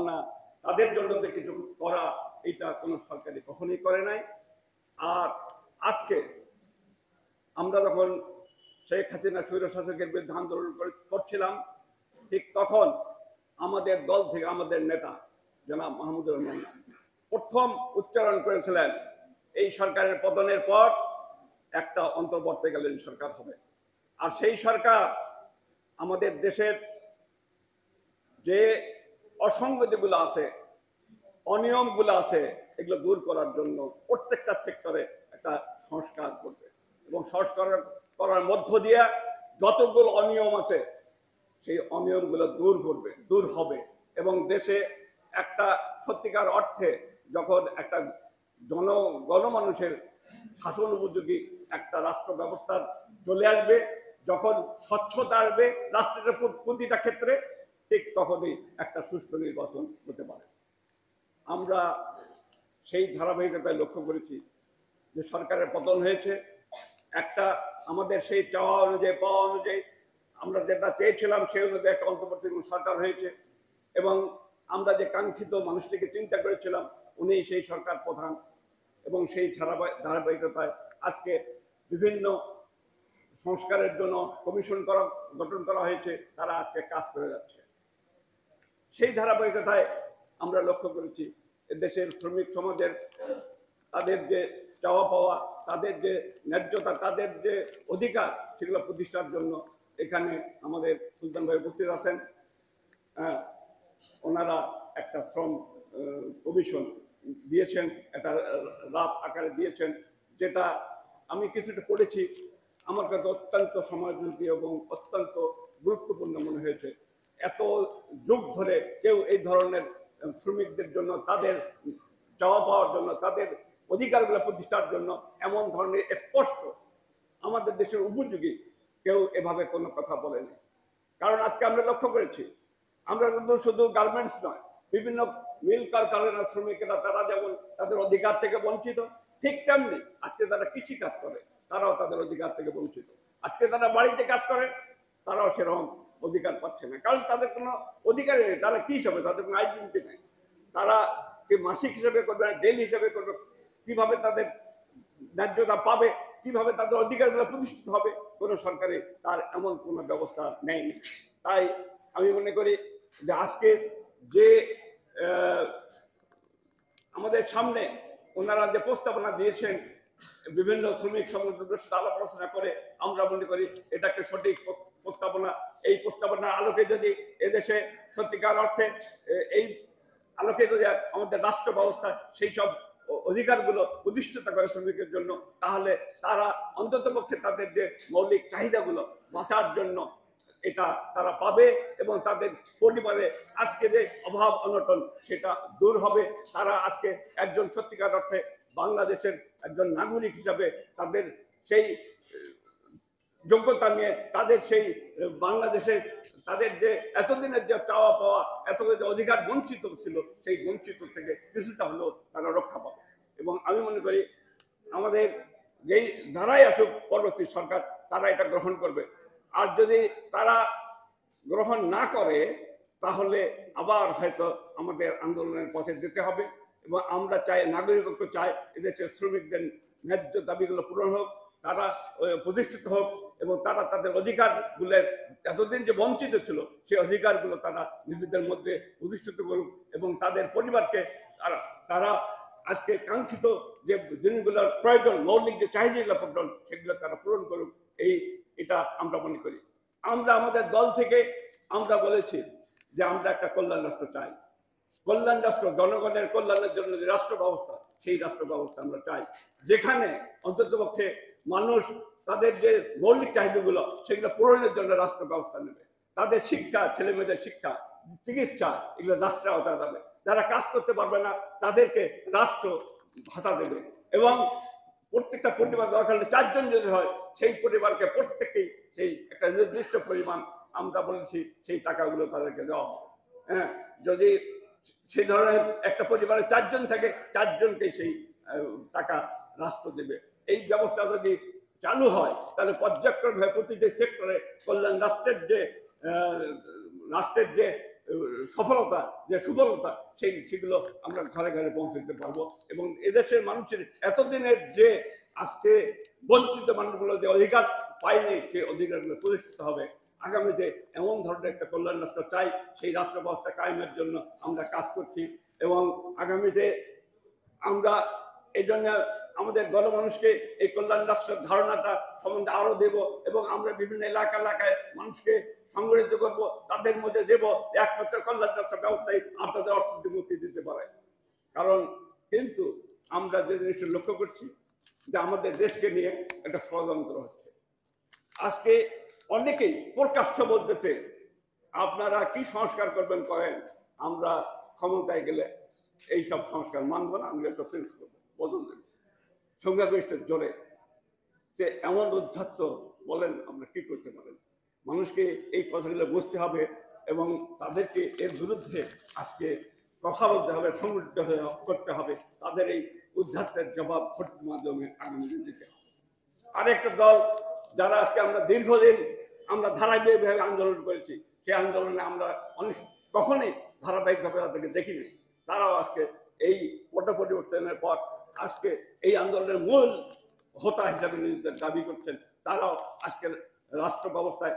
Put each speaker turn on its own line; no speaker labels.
আনা, তাদের জন্য যে কিছু করা, এটা কোনো সরকারই কখনোই করে নাই। আর আজকে আমরা যখন শেখ হাসিনা স্বৈরশাসকের বিরুদ্ধে আন্দোলন করছিলাম, ঠিক তখন আমাদের দল থেকে আমাদের নেতা জনাব মাহমুদুর রহমান প্রথম উচ্চারণ করেছিলেন, এই সরকারের পতনের পর একটা অন্তর্বর্তীকালীন সরকার হবে। আর সেই সরকার আমাদের দেশের যে অসঙ্গতিগুলো আছে, অনিয়মগুলো আছে, এগুলো দূর করার জন্য প্রত্যেকটা সেক্টরে একটা সংস্কার করবে এবং সংস্কার করার মধ্য দিয়ে যতগুলো অনিয়ম আছে সেই অনিয়মগুলো দূর হবে এবং দেশে একটা সত্যিকার অর্থে যখন একটা গণমানুষের শাসন উপযোগী একটা রাষ্ট্র ব্যবস্থা চলে আসবে, যখন স্বচ্ছতা আসবে রাষ্ট্রের প্রতিটা ক্ষেত্রে, ঠিক তখনই একটা সুষ্ঠু নির্বাচন হতে পারে। আমরা সেই ধারাবাহিকতায় লক্ষ্য করেছি যে সরকারের পতন হয়েছে, একটা আমাদের সেই চাওয়া অনুযায়ী পাওয়া অনুযায়ী আমরা যেটা চেয়েছিলাম সেই অনুযায়ী একটা অন্তর্বর্তীকালীন সরকার হয়েছে এবং আমরা যে কাঙ্ক্ষিত মানুষটিকে চিন্তা করেছিলাম উনি সেই সরকার প্রধান এবং সেই ধারাবাহিকতায় আজকে বিভিন্ন সংস্কারের জন্য কমিশন গঠন করা হয়েছে, তারা আজকে কাজ করে যাচ্ছে। সেই ধারাবাহিকতায় আমরা লক্ষ্য করেছি দেশের শ্রমিক সমাজের তাদের যে চাওয়া পাওয়া, তাদের যে ন্যায্যতা, তাদের যে অধিকার, সেগুলো প্রতিষ্ঠার জন্য এখানে আমাদের সুলতান ভাই উপস্থিত আছেন। ওনারা একটা শ্রম কমিশন দিয়েছেন, একটা রাফ আকারে দিয়েছেন, যেটা আমি কিছুটা পড়েছি, আমার কাছে অত্যন্ত সময়যোগী এবং অত্যন্ত গুরুত্বপূর্ণ মনে হয়েছে। এত যুগ ধরে কেউ এই ধরনের শ্রমিকদের জন্য, তাদের চাওয়া পাওয়ার জন্য, তাদের অধিকারগুলো প্রতিষ্ঠার জন্য এমন ধরনের স্পষ্ট আমাদের দেশের উপযোগী কেউ এভাবে কোনো কথা বলেনি। কারণ আজকে আমরা লক্ষ্য করেছি, আমরা কিন্তু শুধু গার্মেন্টস নয়, বিভিন্ন মিল কারখানার শ্রমিকেরা তারা যেমন তাদের অধিকার থেকে বঞ্চিত, ঠিক তেমনি আজকে যারা কৃষি কাজ করে তারাও তাদের অধিকার থেকে বঞ্চিত। আজকে তারা বাড়িতে কাজ করে তারাও সেরকম অধিকার পাচ্ছে না, কারণ তাদের কোনো অধিকারই নেই। তারা কি হিসাবে, তাদের কোনো আইডেন্টি নেই। তারা কি মাসিক হিসেবে করবে না ডেলি হিসেবে করবে, কিভাবে তাদের ন্যায্যতা পাবে, কিভাবে তাদের অধিকারগুলো প্রতিষ্ঠিত হবে, কোনো সরকারি তার এমন কোনো ব্যবস্থা নেয়নি। তাই আমি মনে করি যে আজকে যে আমাদের সামনে ওনারা যে প্রস্তাবনা দিয়েছেন, বিভিন্ন শ্রমিক সংগঠনের সাথে আলাপ আলোচনা করে আমরা মনে করি এটা একটা সঠিক প্রস্তাবনা। এই প্রস্তাবনার আলোকে যদি এদেশে সত্যিকার অর্থে এই আলোকে যদি আমাদের রাষ্ট্র ব্যবস্থা সেই সব অধিকারগুলো প্রতিষ্ঠিত করে শ্রমিকের জন্য, তাহলে তারা অন্ততপক্ষে তাদের যে মৌলিক চাহিদাগুলো বাঁচার জন্য এটা তারা পাবে এবং তাদের পরিবারে আজকে যে অভাব অনটন সেটা দূর হবে। তারা আজকে একজন সত্যিকার অর্থে বাংলাদেশের একজন নাগরিক হিসাবে তাদের সেই যোগ্যতা নিয়ে, তাদের সেই বাংলাদেশে তাদের যে এতদিনের যে চাওয়া পাওয়া, এতদিন যে অধিকার বঞ্চিত ছিল, সেই বঞ্চিত থেকে কিছুটা হলেও তারা রক্ষা পাবে। এবং আমি মনে করি আমাদের যেই ধারাই আসুক পরবর্তী সরকার, তারা এটা গ্রহণ করবে। আর যদি তারা গ্রহণ না করে তাহলে আবার হয়তো আমাদের আন্দোলনের পথে যেতে হবে এবং আমরা চাই, নাগরিকত্ব চাই, এদেশের শ্রমিকদের ন্যায্য দাবিগুলো পূরণ হোক, তারা প্রতিষ্ঠিত হোক এবং তারা তাদের অধিকারগুলোর এতদিন যে বঞ্চিত ছিল সেই অধিকারগুলো তারা নিজেদের মধ্যে প্রতিষ্ঠিত করুক এবং তাদের পরিবারকে তারা আজকে কাঙ্ক্ষিত যে জিনিসগুলোর প্রয়োজন, মৌলিক যে চাহিদাগুলো পূরণ, সেগুলো তারা পূরণ করুক। এটা আমরা মনে করি। আমরা আমাদের দল থেকে আমরা বলেছি যে আমরা একটা কল্যাণ রাষ্ট্র চাই। কল্যাণ রাষ্ট্র, জনগণের কল্যাণের জন্য যে রাষ্ট্র ব্যবস্থা, সেই রাষ্ট্র ব্যবস্থা আমরা চাই, যেখানে অন্ততপক্ষে মানুষ তাদের যে মৌলিক চাহিদাগুলো সেগুলো পূরণের জন্য রাষ্ট্র ব্যবস্থা নেবে। তাদের শিক্ষা, ছেলে মেয়েদের শিক্ষা, চিকিৎসা, এগুলো রাষ্ট্রের আওতায় যাবে। যারা কাজ করতে পারবে না তাদেরকে রাষ্ট্র ভাতা দেবে এবং প্রত্যেকটা পরিবার দরকার হলে 4 জন যদি হয়, সেই পরিবারকে প্রত্যেককেই সেই একটা নির্দিষ্ট পরিমাণ আমরা বলেছি সেই টাকাগুলো তাদেরকে দেওয়া হবে। হ্যাঁ, যদি সেই ধরনের একটা পরিবারে 4 জন থাকে, 4 জনকে সেই টাকা রাষ্ট্র দেবে। এই ব্যবস্থা যদি চালু হয় তাহলে পর্যায়ক্রমে প্রতিটি সেক্টরে কল্যাণ রাষ্ট্রের যে সফলতা, যে সুফলতা, সেগুলো আমরা ঘরে ঘরে পৌঁছে দিতে পারবো। এবং এদেশের মানুষের এতদিনের যে আজকে বঞ্চিত মানুষগুলো যে অধিকার পায়নি, সেই অধিকারগুলো প্রতিষ্ঠিত হবে। আগামীতে এমন ধরনের একটা কল্যাণ রাষ্ট্র চাই, সেই রাষ্ট্র ব্যবস্থা কায়েমের জন্য আমরা কাজ করছি। এবং আগামীতে আমরা এই জন্য আমাদের গণমানুষকে এই কল্যাণ রাষ্ট্রের ধারণাটা সম্বন্ধে আরো দেব, এবং আমরা বিভিন্ন এলাকায় মানুষকে সংগঠিত করব, তাদের মধ্যে দেব একমাত্র কল্যাণ রাষ্ট্র ব্যবস্থায় আপনাদের অর্থনীতি মুক্তি দিতে পারে। কারণ কিন্তু আমরা যে জিনিসটা লক্ষ্য করছি যে আমাদের দেশকে নিয়ে একটা ষড়যন্ত্র হচ্ছে। আজকে অনেকেই প্রকাশ্য বলতেছে আপনারা কি সংস্কার করবেন করেন, আমরা ক্ষমতায় গেলে এইসব সংস্কার মানব না, আমরা এসব চেঞ্জ করবো, বদল দেব সংখ্যাগরিষ্ঠের জোরে। যে এমন উদ্ধত্ত, বলেন আমরা কি করতে পারেন? মানুষকে এই কথাগুলো বুঝতে হবে এবং তাদেরকে এর বিরুদ্ধে আজকে কথা বলতে হবে, সংগঠিত করতে হবে। তাদের এই উদ্ধত্তের জবাব ভোটের মাধ্যমে আগামী দিন দিতে হবে। আরেকটা দল যারা আজকে আমরা দীর্ঘদিন আমরা ধারাবাহিকভাবে আন্দোলন করেছি, সেই আন্দোলনে আমরা অনেক কখনই ধারাবাহিকভাবে তাদেরকে দেখিনি। তারাও আজকে এই পট পরিবর্তনের পর আজকে এই আন্দোলনের মূল হোতা হিসাবে নিজেদের দাবি করছেন। তারাও আজকে রাষ্ট্র ব্যবস্থায়